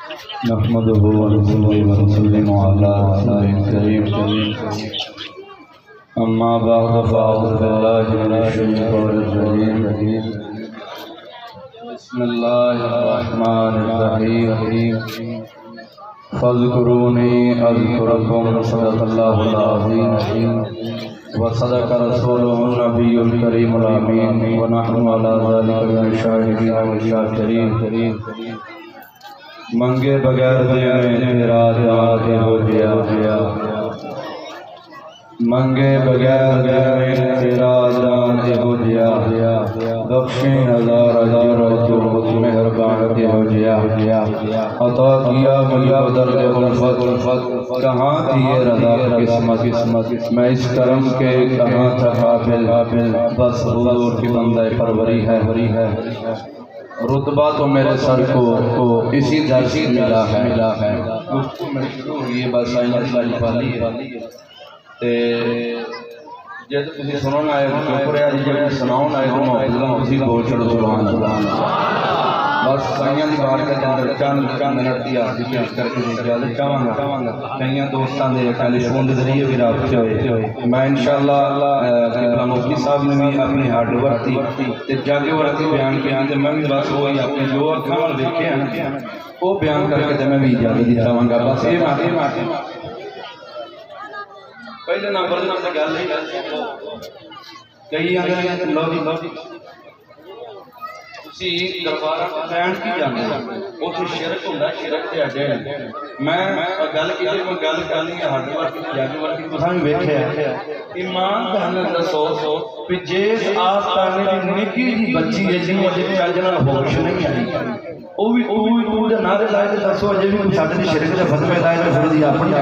نحمده ونصلي ونسلم على رسوله الكريم اما بعد فاعوذ بالله من الشيطان الرجيم بسم الله الرحمن الرحيم فاذكروني اذكركم صدق الله العظيم وصدق رسوله النبي الكريم الامين ونحن على ذلك من الشاهدين والشاكرين منگے بغیر دینے تیرا دعا ہو گیا منگے بغیر دینے تیرا دعا ہو گیا بخشیں ہزار ہزار تو مہربان ہو گیا عطا کیا مجھے درد الفت کہاں تھی یہ رضا قسمت میں اس کرم کے کہاں تھا قابل بس حضور کی بندہ پروری ہے رتبہ تو میرے سر کو اسی در سے ملا ہے گفتگو میں شروع ہوئی ہے بس آئینہ سالی پالی ہے جیسے کسی سنون آئے تو چکر ہے جب سناؤن آئے تو محفظہ اسی بول چڑھ سبحان بس سائیاں دی بار کے اندر چند منٹ دیا پیش کر کے اجازت چاہوں گا کئی دوستان دے ٹیلیفون دے ذریعے بھی رابطے ہوئے میں انشاءاللہ قبلہ مفتی صاحب نے بھی اپنی ہارڈ ورک تھی جاگے ورکی بیان کیا تے میں بھی بس وہی اپنے جو اکھاں دیکھے ہیں وہ بیان کر کے تے میں بھی اجازت دی چاہوں گا بس یہ ماتے پہلے نمبر دے سے گل نہیں کئی آگے لو جی اسی دربارہ پینٹ کی جانے وہ تو شرک ہوندہ شرک دے اڈے میں گل کی جائے میں گل کرنی ہے ہاتھ ورکی جاگے ورکی تو سامنے بیٹھے ہیں ایمان کہنے دا سو پہ جیس آستانے دی نکی دی بچی ہے جی مجھے چاجنا ہوش نہیں آئی وہ بھی نارے لائے دے دسو اجے بھی کچھ آدھے شرک دے فتوے لائے دے فرد یا اپنی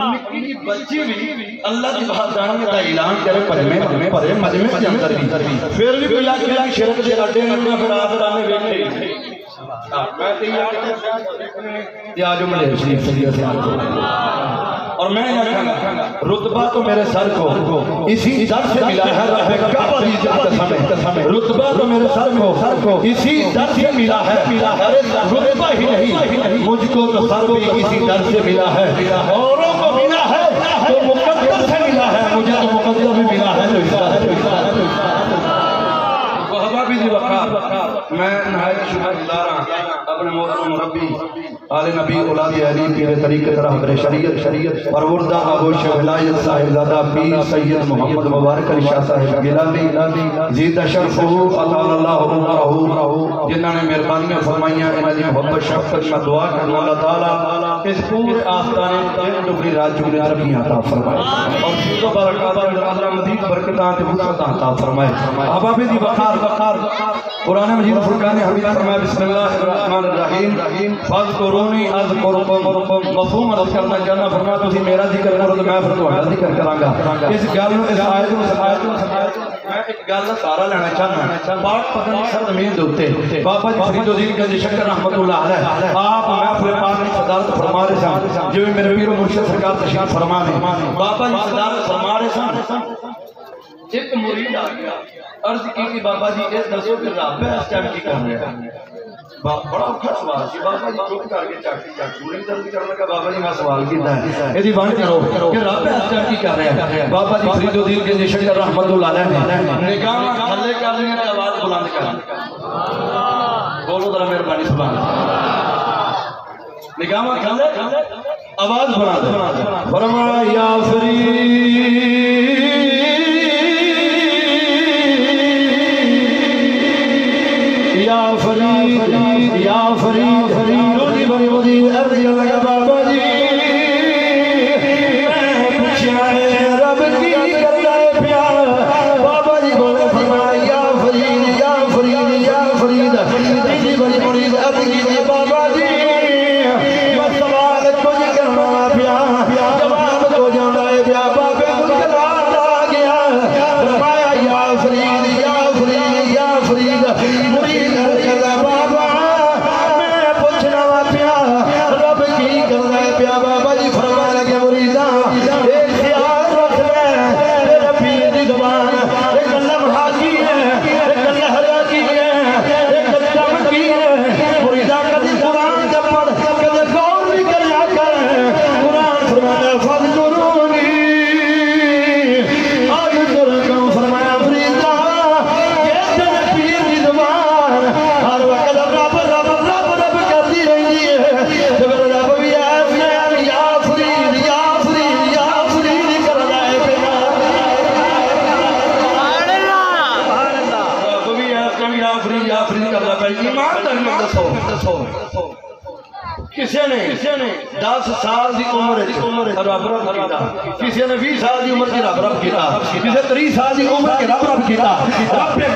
نکی دی بچی بھی اللہ کی بات جاننے کا اعلان کرے مجمع کے اندر بھی پھر بھی کوئی آگے شرک دے اڈے نکنا پھر آنے بیٹھے میں تیار کرتے ہیں آجو ملے شریف سے اور میں یہ کہنا رتبہ تو میرے سر کو اسی در سے ملا ہے رب کعبہ دی قسم رتبہ تو میرے سر کو اسی در سے ملا ہے رتبہ ہی نہیں مجھ کو تو سر بھی اسی در سے ملا ہے اوروں کو ملا ہے تو مقدر سے ملا ہے مجھے تو مقدر بھی ملا ہے صحابہ بھی دی وقار میں نہایت شکر گزار ہوں اپنے محترم مربی آل نبی اولاد علی پیر طریقہ رہبر شریعت پروردہ ابو شیخ ولایت صاحب زادہ پیر سید محمد مبارک علی شاہ صاحب گلامی زیدہ شرفہ اطال اللہ عمرہ جنہوں نے مہربانیاں فرمائیاں انہاں دی محبت شفقت میں دعا کرنا اللہ تعالیٰ اس پورے آستانے دن ڈبری رات جمعے ترقیاں عطا فرمائے اور شکر و برکات اللہ مزید برکتاں تے وسعتاں عطا فرمائے احباب دی وقار قرآن مجید فرقان حمید فرمائے بسم اللہ الرحمن الرحیم فاذکرونی اذکرکم مفہوم عرض کرنا چاہنا فرمایا تسی میرا ذکر کرو تو میں پھر تہاڈا ذکر کراں گا اس گل نوں اس آیت نوں میں ایک گل سارا لینا چاہنا پاک پتن سرزمین دے اوتے بابا جی فرید الدین گنج شکر رحمت اللہ علیہ آپ محفل پاک کی صدارت فرما رہے سن جو میرے پیر و مرشد سرکار تشریف فرما رہے بابا جی صدارت فرما رہے سن ایک مرید آ گیا عرض کی بابا جی اس دسو کہ رب ہے اس ٹائم کی کر رہے ہیں بڑا اوکھا سوال سی بابا جی چپ کر کے چاٹی پوری جلدی کرنے کا بابا جی میں سوال کیتا ہے یہ بن کرو کہ رب ہے اس ٹائم کی کر رہے ہیں بابا جی فرید الدین کے شکر رحمت اللہ علیہ نے نگاہ تھلے کر لیں تے آواز بلند کر بولو ذرا مہربانی سبحان نگاہ تھلے آواز بلند فرمایا یا فرید یا فرید یا فرید روزی بری روزی ارضی لگا بابا جی پوچھا ہے رب کی کرتا ہے پیار بابا جی بولے فرمایا یا فرید یا فرید یا فرید روزی بری مرید ارضی لگا بابا جی بس سوال کچھ کرنا پیار جواب کو جانا ہے پیار بابے کچھ کلام آ گیا فرمایا یا فرید یا فرید یا فرید مرید بابا میں پوچھنا پیا رب کی کر رہا ہے دسو کسی نے 10 سال دی عمر رب رب کیتا، کسی نے 20 سال دی عمر رب رب کیتا، کسی 30 سال دی عمر رب رب کیتا۔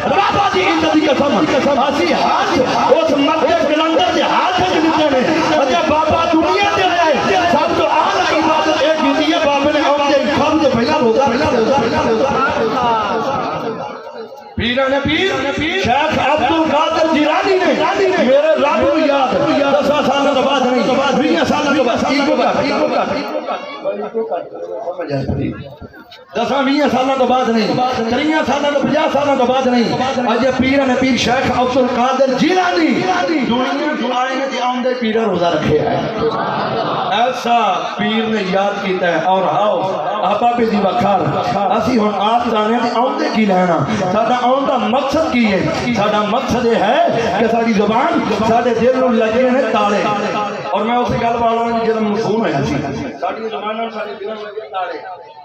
بابا دی عزت دی قسم اسی ہاتھ اس مرد کلندر دے ہاتھ وچ دتے نے، اچھا بابا دنیا تے آئے سب تو اعلی عبادت ایک کیتی ہے بابے نے اونتے کھم تے پہلا روزہ پیران پیر شیخ عبد القادر جیلانی نے میرے رب کو یاد 10 سال کے بعد نہیں 20 سال کے بعد 10-20 سال کے بعد نہیں 30 سال کے 50 سال کے بعد نہیں اج پیران پیر شیخ عبد القادر جیلانی دنیا جو آئے نے آمدے پیرا روزہ رکھے ہے، ایسا پیر نے یاد کیتا ہے۔ اور آؤ احباب دی وکھار اسی ہن آپ جانے تے آمدے کی لینا، ساڈا آن دا مقصد کی ہے؟ ساڈا مقصد یہ ہے کہ ساری زبان ساڈے دل نوں لگے نے تالے، اور میں اسی گل والا جدوں مفہوم ہویا سی ساڈی زبان نال ساڈے دل نوں لگے تالے۔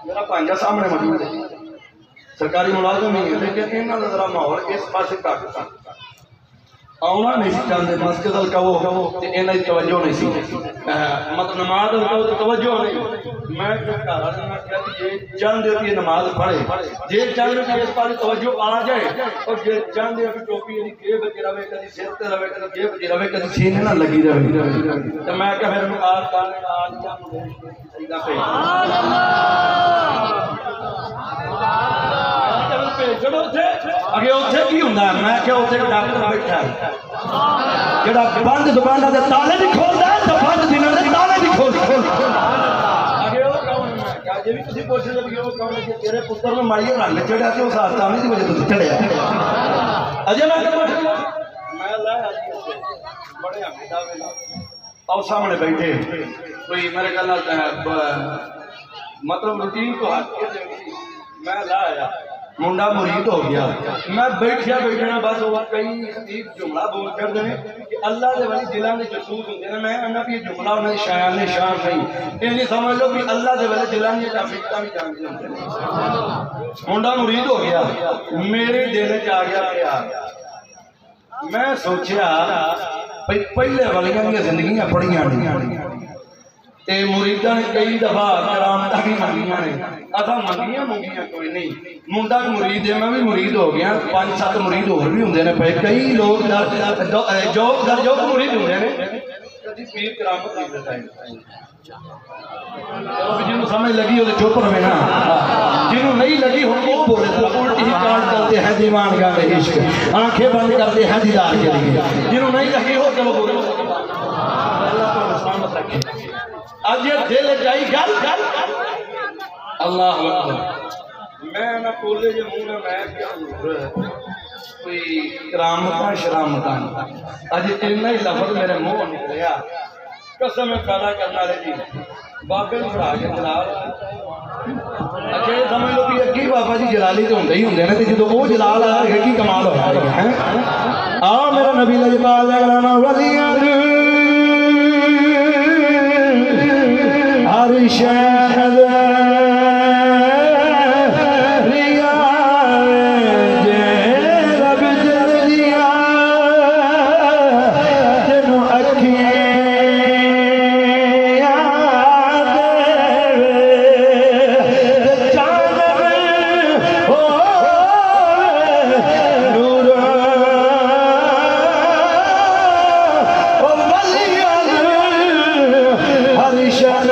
میرا پانجا سامنے موجود ہے، سرکاری ملازم ہی ہے، لیکن انہاں دا ذرا ماحول اس پاسے گھٹ سی، آنا نہیں سی چاہتے، مسجد ال کہو تے انہاں دی توجہ نہیں سی، مطلب نماز ال کہو تے توجہ نہیں۔ میں گھر والے نے کہا کہ چاہندے ہو کہ نماز پڑھے، جے چاہندے ہو کہ اس پاسے توجہ آ جائے، اور جے چاہندے ہو کہ ٹوپی دی جیب وچ رہے، کدی سر تے رہے، کدی جیب وچ رہے، کدی سینے نال لگی رہے، تے میں کہ پھر میں آج سجدہ پہ چلو اگے اتنے کی ہوں میں کہ اتنے ڈاکٹر بیٹھا ہے جڑا بند زبانہ دے تالے بھی کھولتا ہے تو بند دنوں دے تالے بھی کھولتا اگے وہ کون ہے جی بھی تسی پوچھ رہے کہ وہ کون ہے کہ تیرے پتر نے مائی رنگ چڑھیا کہ اس آستانے دی وجہ تو چڑھیا اجے میں کہ پوچھ میں لایا بڑے حمیدہ ویلا اور سامنے بیٹھے کوئی میرے کہنا مطلب روٹین تو ہاتھ کے میں لایا منڈا مرید ہو گیا، میں بیٹھنا بس وہ کئی خطیب جملہ بول کر دیں کہ اللہ دے والی دلان دے جسوس ہوندے نے، میں انہاں بھی جملہ انہاں دی شایان نے شان نہیں، انہی سمجھ لو کہ اللہ دے والی دلان دی ٹافقہ بھی جانتے ہوندے نے۔ منڈا مرید ہو گیا، میرے دل چ آ گیا پیار، میں سوچیا پہلے والیاں دی زندگیاں پڑھیاں نہیں تے مریداں نے کئی دفعہ کرامتاں بھی منگیاں نے، اساں منگیاں کوئی نہیں، منڈا مرید ہے میں بھی مرید ہو گیا، 5-7 مرید اور بھی ہوندے نے پے، کئی لوگ جو مرید ہوندے نے کدی پیر کرامت نہیں بتائے، چلو جنوں سمجھ لگی وہ چپ رہے نا، جنوں نہیں لگی وہ بولے تو الٹی ہی کاٹ کرتے ہیں دیوان گاہ عشق، آنکھیں بند کرتے ہیں دیدار کے لیے، جنوں نہیں لگی وہ چلو بولے اللہ تو سلامت رکھے۔ آج یہ دل جائی گل اللہ اکبر، میں نہ کولے جو منہ نہ میں کیا کوئی کرامتاں شرامتاں، آج اتنا ہی لفظ میرے منہ نکلیا، قسم پیدا کرنا لے جی بابے نے پڑھا کے جلال، اچھا یہ سمجھ لو کہ اگی بابا جی جلالی تو ہوندے ہی ہوندے نے، جدو وہ جلال آیا ہے کی کمال ہو ہے۔ آ میرا نبی لجپال جگرانا ولیاں ہر شہر ریا جے رب جل دیا تینوں اکھیاں دے چاند ہو نور او ولیاں ہر شہر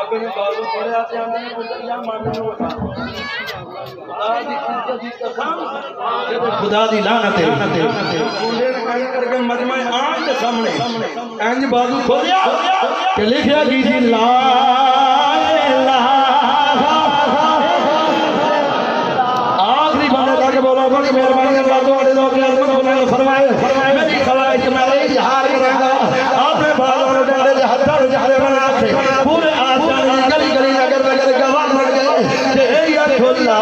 بابے نے بازو پڑے آتے آنے میں کچھ یا ماننے میں خدا دی لعنت ہے بولے نے کہا کر کے مجمع آنکھ کے سامنے انج بازو کھولیا کہ لکھیا کی تھی لا الہ آخری بندے تھا کہ بولا کہ مہربانی اللہ تو والے لوگ نے فرمائے میری خواہش میں اظہار کروں گا آپ نے بازو نے ڈالے ہتھڑ جھاڑے بنا کے پورے آسمان گلی گلی نگر نگر گواہ بن گئے کہ اے یا کھلا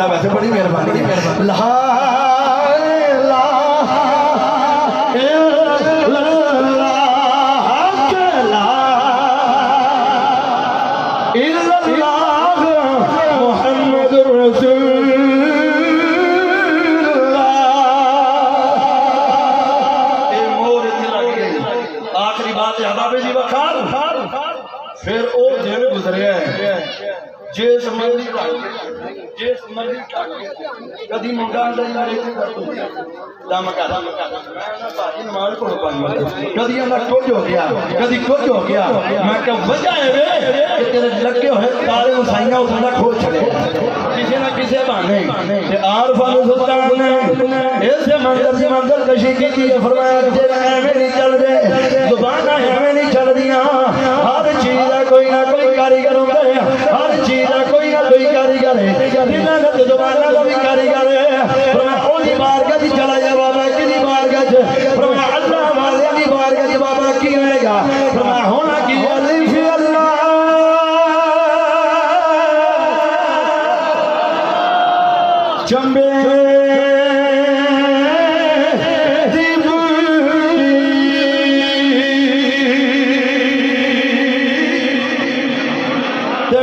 ویسے بڑی مہربانی لا الہ الا اللہ محمد رسول اللہ اے مور آخری بات احباب جی وقار پھر او دن گزریا ہے جس مرضی کدی منگا دم کر نماز پڑھ پائی کدی کچھ ہو گیا کدی کچھ ہو گیا میں کہ وجہ ہے کہ تیرے لگے ہوئے تارے مسائیاں اس نے کھول چھڑے کسی نہ کسی بہانے کہ عارفان سلطان نے ایسے منظر کشی کی تھی فرمایا تیرا ایویں نہیں چل دے زبانہ ایویں نہیں چل دیا ہر چیز کوئی نہ کوئی کاریگر ہوتا ہے ہر چیز کوئی نہ کوئی کاریگر ہے دلانت زبانہ کا بھی کاریگر ہے فرمایا اولی بارگاہ دی چلا جا بابا کدی بارگاہ فرمایا اللہ والے دی بارگاہ دی بابا کی ہوئے گا فرمایا ہونا کی علی فی اللہ چمبے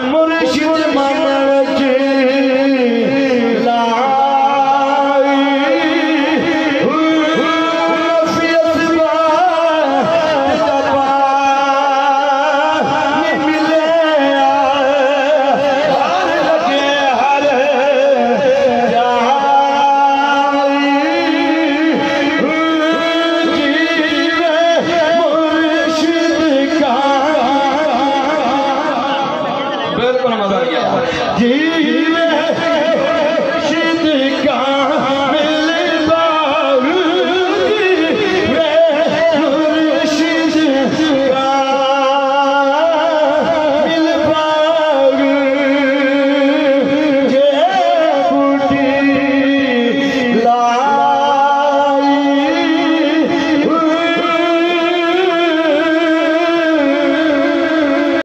مرشد مانا